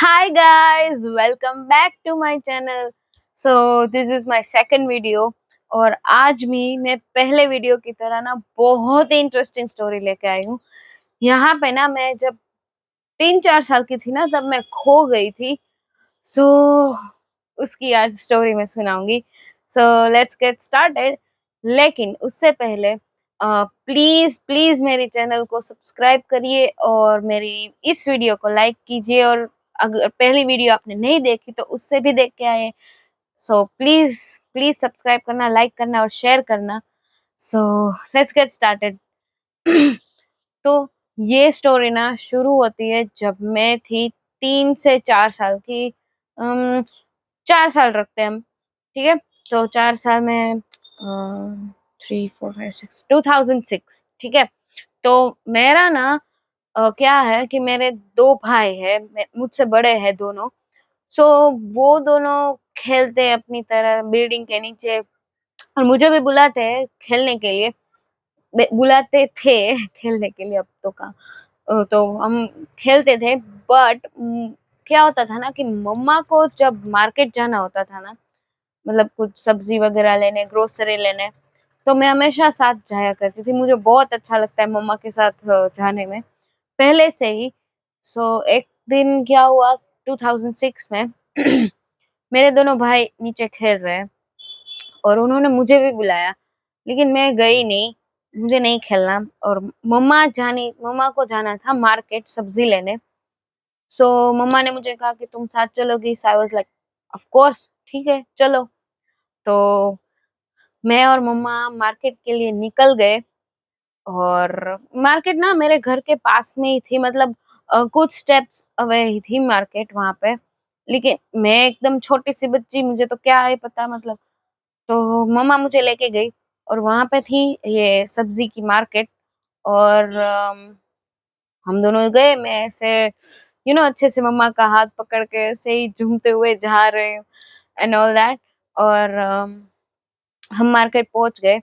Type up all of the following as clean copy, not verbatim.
Hi guys, welcome back to my channel. So this is my second video और आज भी मैं पहले वीडियो की तरह ना बहुत ही इंटरेस्टिंग स्टोरी लेके आई हूँ। यहाँ पे ना मैं जब 3-4 साल की थी ना तब मैं खो गई थी। सो उसकी आज स्टोरी मैं सुनाऊंगी। So let's get started. लेकिन उससे पहले प्लीज प्लीज मेरे चैनल को सब्सक्राइब करिए और मेरी इस वीडियो को लाइक कीजिए और अगर पहली वीडियो आपने नहीं देखी तो उससे भी देख के आए। सो प्लीज प्लीज सब्सक्राइब करना, लाइक करना और शेयर करना। सो लेट्स गेट स्टार्टेड। तो ये स्टोरी ना शुरू होती है जब मैं थी 3 से 4 साल की। 4 साल रखते हैं हम, ठीक है। तो 4 साल में 3, 4, 5, 6, 2006, ठीक है। तो मेरा ना क्या है कि मेरे दो भाई है, मुझसे बड़े हैं दोनों। सो वो दोनों खेलते हैं अपनी तरह बिल्डिंग के नीचे और मुझे भी बुलाते हैं खेलने के लिए। बुलाते थे खेलने के लिए, अब तो कहाँ। तो हम खेलते थे। बट क्या होता था ना कि मम्मा को जब मार्केट जाना होता था ना, मतलब कुछ सब्जी वगैरह लेने, ग्रोसरी लेने, तो मैं हमेशा साथ जाया करती थी। मुझे बहुत अच्छा लगता है मम्मा के साथ जाने में, पहले से ही। सो एक दिन क्या हुआ, 2006 में मेरे दोनों भाई नीचे खेल रहे हैं और उन्होंने मुझे भी बुलाया, लेकिन मैं गई नहीं। मुझे नहीं खेलना। और मम्मा को जाना था मार्केट सब्जी लेने। सो मम्मा ने मुझे कहा कि तुम साथ चलोगी। So I was like of course, ठीक है चलो। तो मैं और मम्मा मार्केट के लिए निकल गए। और मार्केट ना मेरे घर के पास में ही थी, मतलब कुछ स्टेप्स अवे ही थी मार्केट वहां पे। लेकिन मैं एकदम छोटी सी बच्ची, मुझे तो क्या है पता, मतलब। तो मम्मा मुझे लेके गई और वहां पे थी ये सब्जी की मार्केट। और हम दोनों गए। मैं ऐसे अच्छे से मम्मा का हाथ पकड़ के ऐसे ही झूमते हुए जा रहे हूँ एंड ऑल दैट। और हम मार्केट पहुंच गए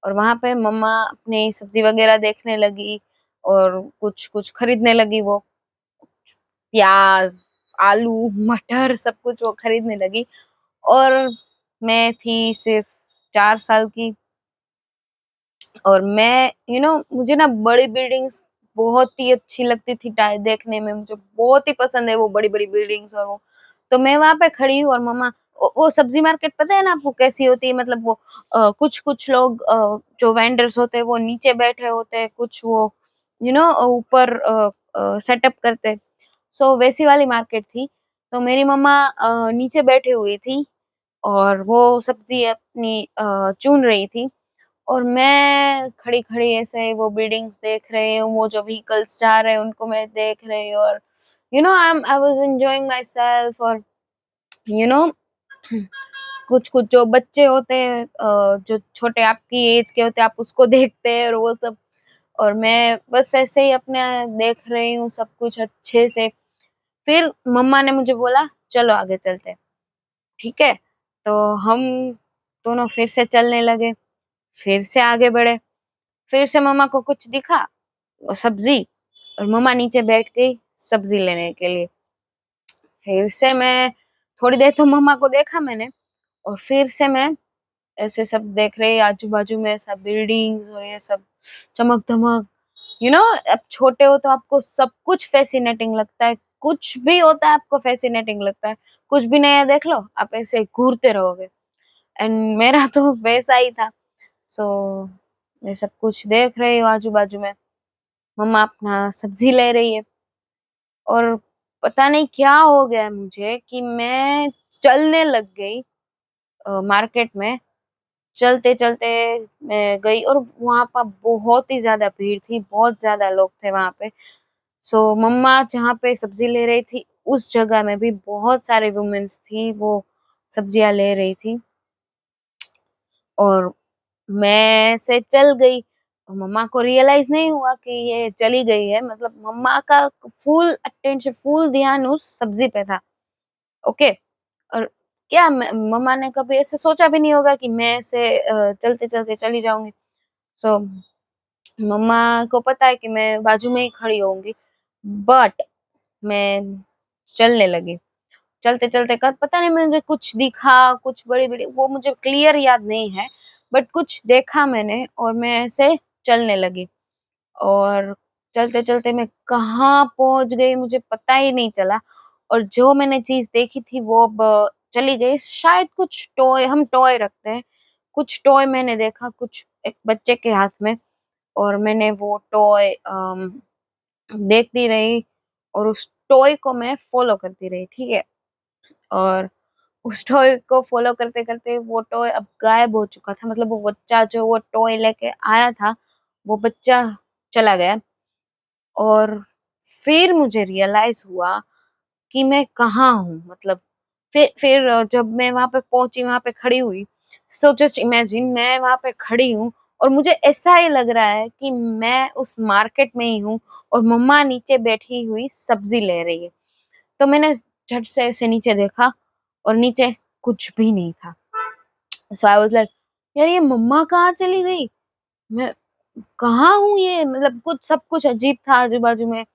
और वहां पे मम्मा अपनी सब्जी वगैरह देखने लगी और कुछ कुछ खरीदने लगी। वो प्याज, आलू, मटर सब कुछ वो खरीदने लगी। और मैं थी सिर्फ 4 साल की। और मैं मुझे ना बड़ी बिल्डिंग्स बहुत ही अच्छी लगती थी देखने में। मुझे बहुत ही पसंद है वो बड़ी बड़ी बिल्डिंग्स। और वो तो मैं वहां पे खड़ी हूँ और मम्मा, वो सब्जी मार्केट पता है ना आपको कैसी होती है, मतलब वो कुछ कुछ लोग जो वेंडर्स होते हैं वो नीचे बैठे होते हैं, कुछ वो ऊपर सेटअप करते। सो वैसी वाली मार्केट थी। तो मेरी मम्मा नीचे बैठी हुई थी और वो सब्जी अपनी चुन रही थी। और मैं खड़ी खड़ी ऐसे वो बिल्डिंग्स देख रही हूँ, वो जो व्हीकल्स जा रहे हैं उनको मैं देख रही हूँ। और I was enjoying my self. और यू नो कुछ कुछ जो बच्चे होते हैं जो छोटे आपकी एज के होते हैं, आप उसको देखते हैं और वो सब। और मैं बस ऐसे ही अपने देख रही हूँ सब कुछ अच्छे से। फिर मम्मा ने मुझे बोला चलो आगे चलते हैं, ठीक है। तो हम दोनों फिर से चलने लगे, फिर से आगे बढ़े। फिर से मम्मा को कुछ दिखा, वो सब्जी, और मम्मा नीचे बैठ गई सब्जी लेने के लिए। फिर से मैं थोड़ी देर तो मम्मा को देखा मैंने। और फिर से मैं ऐसे सब देख रही, आजू बाजू में सब बिल्डिंग्स और ये सब चमक धमक। अब छोटे हो तो आपको सब कुछ फैसिनेटिंग लगता है, कुछ भी होता है आपको फैसिनेटिंग लगता है। कुछ भी नया देख लो आप ऐसे घूरते रहोगे। एंड मेरा तो वैसा ही था। सो मैं सब कुछ देख रही हूँ आजू बाजू में, मम्मा अपना सब्जी ले रही है। और पता नहीं क्या हो गया मुझे कि मैं चलने लग गई मार्केट में। चलते चलते मैं गई और वहां पर बहुत ही ज्यादा भीड़ थी, बहुत ज्यादा लोग थे वहां पे। सो मम्मा जहाँ पे सब्जी ले रही थी उस जगह में भी बहुत सारे वुमेन्स थी, वो सब्जियां ले रही थी। और मैं से चल गई। मम्मा को रियलाइज नहीं हुआ कि ये चली गई है, मतलब मम्मा का फुल अटेंशन, फुल ध्यान उस सब्जी पे था। ओके। और क्या मम्मा ने कभी ऐसे सोचा भी नहीं होगा कि मैं ऐसे चलते चलते चली जाऊंगी। सो मम्मा को पता है कि मैं बाजू में ही खड़ी होंगी। बट मैं चलने लगी। चलते चलते कर पता नहीं मुझे कुछ दिखा, कुछ बड़ी बड़ी, वो मुझे क्लियर याद नहीं है, बट कुछ देखा मैंने और मैं ऐसे चलने लगी। और चलते चलते मैं कहाँ पहुंच गई मुझे पता ही नहीं चला। और जो मैंने चीज देखी थी वो अब चली गई। शायद कुछ टॉय, हम टॉय रखते हैं, कुछ टॉय मैंने देखा कुछ एक बच्चे के हाथ में। और मैंने वो टॉय देखती रही और उस टॉय को मैं फॉलो करती रही, ठीक है। और उस टॉय को फॉलो करते करते वो टॉय अब गायब हो चुका था, मतलब वो बच्चा जो वो टॉय लेके आया था वो बच्चा चला गया। और फिर मुझे रियलाइज हुआ कि मैं कहाँ हूँ, मतलब फिर जब मैं वहां पे पहुंची, वहां पे खड़ी हुई, सो जस्ट इमेजिन मैं वहां पे खड़ी हूँ और मुझे ऐसा ही लग रहा है कि मैं उस मार्केट में ही हूँ और मम्मा नीचे बैठी हुई सब्जी ले रही है। तो मैंने झट से ऐसे नीचे देखा और नीचे कुछ भी नहीं था। सो आई वाज लाइक, यार ये मम्मा कहाँ चली गई, मैं कहाँ हूँ, ये मतलब कुछ सब कुछ अजीब था आजू बाजू में।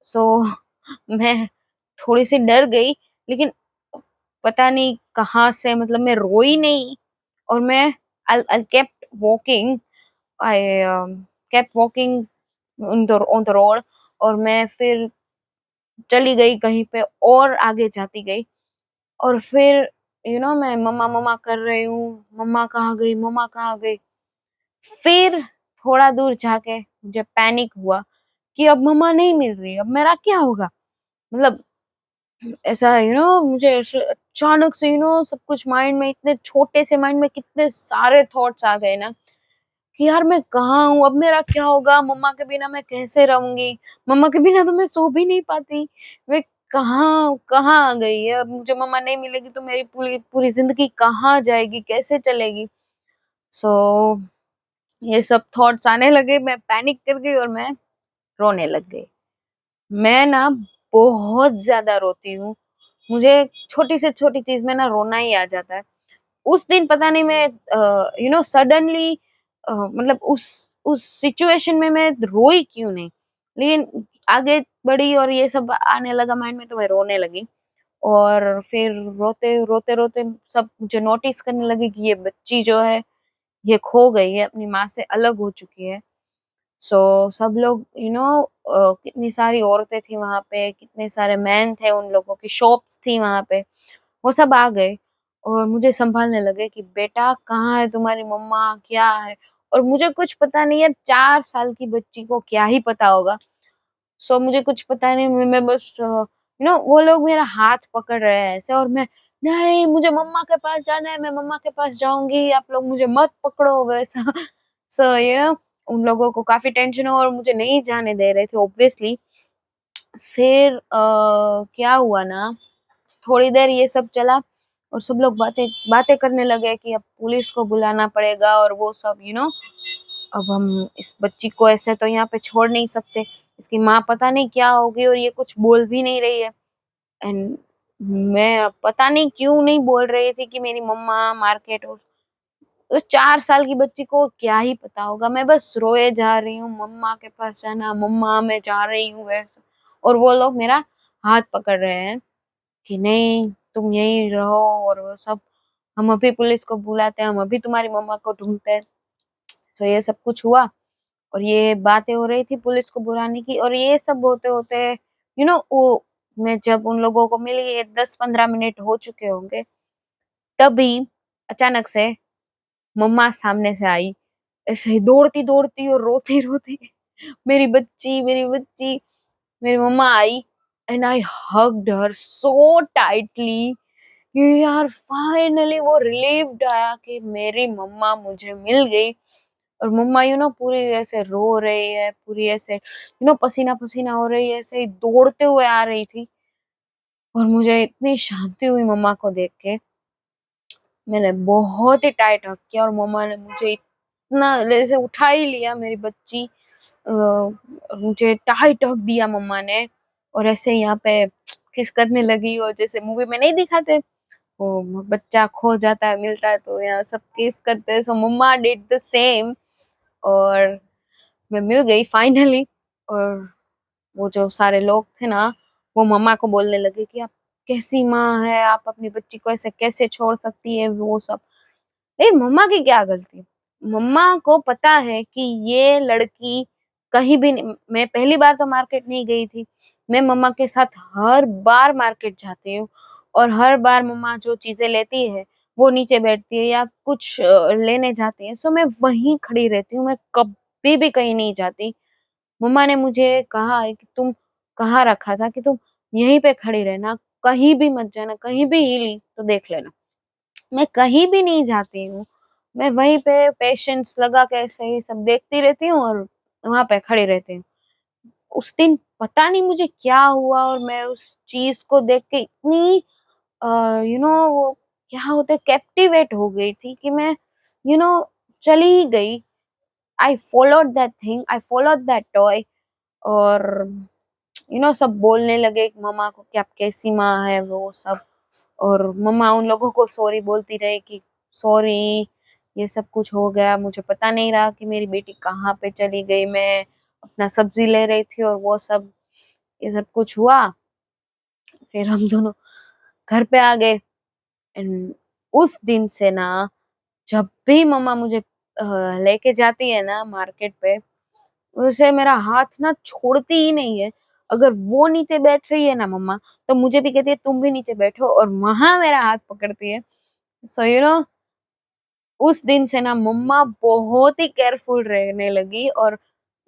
सो मैं थोड़ी सी डर गई, लेकिन पता नहीं कहाँ से, मतलब मैं रोई नहीं। और मैं I kept walking, I kept walking on the road. और मैं फिर चली गई कहीं पे और आगे जाती गई। और फिर मैं मम्मा मम्मा कर रही हूँ, मम्मा कहाँ गई, मम्मा कहाँ गई। फिर थोड़ा दूर जाके मुझे पैनिक हुआ कि अब मम्मा नहीं मिल रही, अब मेरा क्या होगा। मतलब ऐसा मुझे ऐसे अचानक से सब कुछ माइंड में, इतने छोटे से माइंड में कितने सारे थॉट्स आ गए ना कि यार मैं कहाँ हूँ, अब मेरा क्या होगा, मम्मा के बिना मैं कैसे रहूंगी, मम्मा के बिना तो मैं सो भी नहीं पाती। वे कहाँ कहाँ आ गई है, अब मुझे मम्मा नहीं मिलेगी तो मेरी पूरी पूरी जिंदगी कहाँ जाएगी, कैसे चलेगी। सो ये सब थॉट्स आने लगे, मैं पैनिक कर गई और मैं रोने लग गई। मैं ना बहुत ज्यादा रोती हूँ, मुझे छोटी से छोटी चीज में ना रोना ही आ जाता है। उस दिन पता नहीं मैं सडनली मतलब उस सिचुएशन में मैं रोई क्यों नहीं, लेकिन आगे बढ़ी और ये सब आने लगा माइंड में तो मैं रोने लगी। और फिर रोते रोते रोते सब मुझे नोटिस करने लगे कि ये बच्ची जो है ये खो गई है, अपनी माँ से अलग हो चुकी है। सो सब लोग कितनी सारी औरतें थी वहां पे, कितने सारे मैन थे, उन लोगों की शॉप्स थी वहां पे, वो सब आ गए और मुझे संभालने लगे कि बेटा कहाँ है तुम्हारी मम्मा, क्या है। और मुझे कुछ पता नहीं है, 4 साल की बच्ची को क्या ही पता होगा। सो मुझे कुछ पता नहीं, मैं बस वो लोग मेरा हाथ पकड़ रहे हैं ऐसे, और मैं, नहीं मुझे मम्मा के पास जाना है, मैं मम्मा के पास जाऊंगी, आप लोग मुझे मत पकड़ो वैसा। सो उन लोगों को काफी टेंशन हो और मुझे नहीं जाने दे रहे थे ऑब्वियसली। फिर क्या हुआ ना, थोड़ी देर ये सब चला और सब लोग बातें बातें करने लगे कि अब पुलिस को बुलाना पड़ेगा और वो सब अब हम इस बच्ची को ऐसे तो यहाँ पे छोड़ नहीं सकते, इसकी माँ पता नहीं क्या होगी और ये कुछ बोल भी नहीं रही है। एंड मैं पता नहीं क्यों नहीं बोल रही थी कि मेरी मम्मा मार्केट, और उस 4 साल की बच्ची को क्या ही पता होगा। मैं बस रोए जा रही हूँ, मम्मा के पास जाना, मम्मा मैं जा रही हूँ वैसा। और वो लोग मेरा हाथ पकड़ रहे हैं कि नहीं तुम यहीं रहो, और वो सब, हम अभी पुलिस को बुलाते हैं, हम अभी तुम्हारी मम्मा को ढूंढते हैं। तो ये सब कुछ हुआ और ये बातें हो रही थी पुलिस को बुलाने की, और ये सब होते होते वो मैं जब उन लोगों को मिली, ये 10-15 मिनट हो चुके होंगे, तभी अचानक से मम्मा सामने से आई, ऐसे ही दौड़ती दौड़ती और रोती रोती, मेरी बच्ची मेरी बच्ची। मेरी मम्मा आई and I hugged her so tightly कि यार फाइनली वो रिलीव्ड आया कि मेरी मम्मा मुझे मिल गई। और मम्मा पूरी ऐसे रो रही है, पूरी ऐसे पसीना पसीना हो रही है, ऐसे ही दौड़ते हुए आ रही थी। और मुझे इतनी शांति हुई मम्मा को देख के, मैंने बहुत ही टाइट हग किया और मम्मा ने मुझे इतना ऐसे उठा ही लिया, मेरी बच्ची मुझे टाइट हग दिया मम्मा ने। और ऐसे यहाँ पे किस करने लगी, और जैसे मूवी में नहीं दिखाते वो बच्चा खो जाता है मिलता है तो यहाँ सब किस करते हैं, सो मम्मा डिड द सेम। और मैं मिल गई फाइनली। और वो जो सारे लोग थे ना, वो मम्मा को बोलने लगे कि आप कैसी माँ है, आप अपनी बच्ची को ऐसे कैसे छोड़ सकती है, वो सब। लेकिन मम्मा की क्या गलती? मम्मा को पता है कि ये लड़की कहीं भी नहीं, मैं पहली बार तो मार्केट नहीं गई थी। मैं मम्मा के साथ हर बार मार्केट जाती हूँ और हर बार मम्मा जो चीजें लेती है वो नीचे बैठती है या कुछ लेने जाती है, सो मैं वहीं खड़ी रहती हूँ, मैं कभी भी कहीं नहीं जाती। मम्मा ने मुझे कहा है कि तुम कहाँ रखा था कि तुम यहीं पे खड़ी रहना, कहीं भी मत जाना, कहीं भी हिली तो देख लेना। मैं कहीं भी नहीं जाती हूँ, मैं वहीं पे पेशेंस लगा के ऐसे ही सब देखती रहती हूँ और वहां पे खड़ी रहती हूँ। उस दिन पता नहीं मुझे क्या हुआ और मैं उस चीज को देख के इतनी वो क्या होता है, कैप्टिवेट हो गई थी कि मैं यू नो चली ही गई। I followed that thing, I followed that toy. और सब बोलने लगे मम्मा को कि आप कैसी माँ है, वो सब। और मम्मा उन लोगों को सॉरी बोलती रही कि सॉरी, ये सब कुछ हो गया, मुझे पता नहीं रहा कि मेरी बेटी कहाँ पे चली गई, मैं अपना सब्जी ले रही थी और वो सब, ये सब कुछ हुआ। फिर हम दोनों घर पे आ गए। एंड उस दिन से ना, जब भी मम्मा मुझे लेके जाती है ना मार्केट पे, उसे मेरा हाथ ना छोड़ती ही नहीं है। अगर वो नीचे बैठ रही है ना मम्मा, तो मुझे भी कहती है तुम भी नीचे बैठो, और वहां मेरा हाथ पकड़ती है। सो उस दिन से ना मम्मा बहुत ही केयरफुल रहने लगी और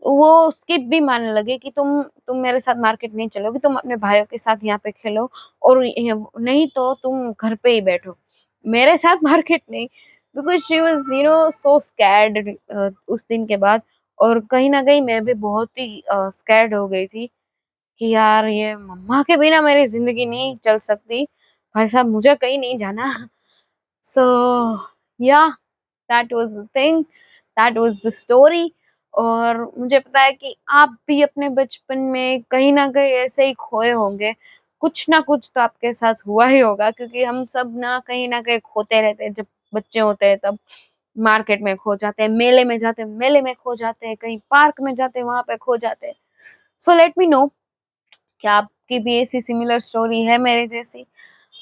वो स्किप भी मारने लगे कि तुम मेरे साथ मार्केट नहीं चलोगी, तुम अपने भाइयों के साथ यहाँ पे खेलो, और नहीं तो तुम घर पे ही बैठो, मेरे साथ मार्केट नहीं। Because she was so scared उस दिन के बाद। और कहीं ना कहीं मैं भी बहुत ही स्कैर्ड हो गई थी कि यार ये मम्मा के बिना मेरी जिंदगी नहीं चल सकती, भाई साहब मुझे कहीं नहीं जाना। सो या, that was the thing, that was the story. और मुझे पता है कि आप भी अपने बचपन में कहीं ना कहीं ऐसे ही खोए होंगे, कुछ ना कुछ तो आपके साथ हुआ ही होगा, क्योंकि हम सब ना कहीं खोते रहते हैं जब बच्चे होते हैं तब। मार्केट में खो जाते हैं, मेले में जाते हैं, मेले में खो जाते हैं, कहीं पार्क में जाते हैं, वहां पे खो जाते हैं। सो लेट मी नो, क्या आपकी भी ऐसी सिमिलर स्टोरी है मेरे जैसी?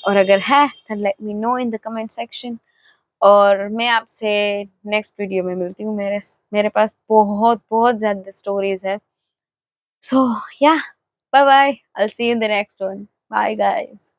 और अगर है तो let me know in the comment section. और मैं आपसे नेक्स्ट वीडियो में मिलती हूँ, मेरे मेरे पास बहुत बहुत ज्यादा स्टोरीज है। So yeah, bye bye, I will see you in the next one. Bye guys.